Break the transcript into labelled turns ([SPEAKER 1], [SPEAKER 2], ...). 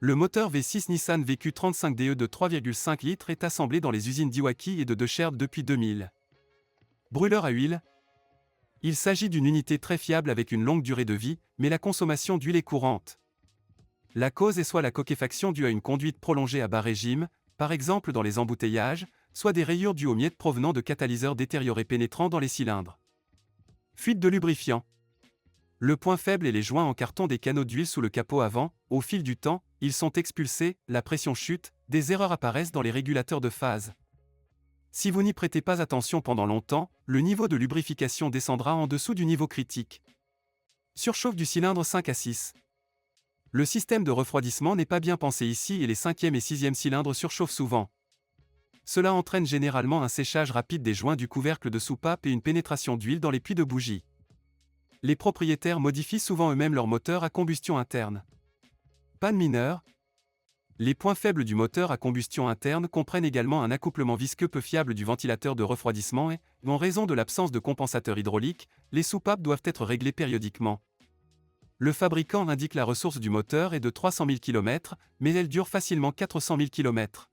[SPEAKER 1] Le moteur V6 Nissan VQ35DE de 3,5 litres est assemblé dans les usines d'Iwaki et de Decherd depuis 2000. Brûleur à huile. Il s'agit d'une unité très fiable avec une longue durée de vie, mais la consommation d'huile est courante. La cause est soit la coquefaction due à une conduite prolongée à bas régime, par exemple dans les embouteillages, soit des rayures dues aux miettes provenant de catalyseurs détériorés pénétrant dans les cylindres. Fuite de lubrifiant. Le point faible est les joints en carton des canaux d'huile sous le capot avant. Au fil du temps, ils sont expulsés, la pression chute, des erreurs apparaissent dans les régulateurs de phase. Si vous n'y prêtez pas attention pendant longtemps, le niveau de lubrification descendra en dessous du niveau critique. Surchauffe du cylindre 5 à 6. Le système de refroidissement n'est pas bien pensé ici et les 5e et 6e cylindres surchauffent souvent. Cela entraîne généralement un séchage rapide des joints du couvercle de soupape et une pénétration d'huile dans les puits de bougie. Les propriétaires modifient souvent eux-mêmes leur moteur à combustion interne. Panne mineure. Les points faibles du moteur à combustion interne comprennent également un accouplement visqueux peu fiable du ventilateur de refroidissement et, en raison de l'absence de compensateur hydraulique, les soupapes doivent être réglées périodiquement. Le fabricant indique la ressource du moteur est de 300 000 km, mais elle dure facilement 400 000 km.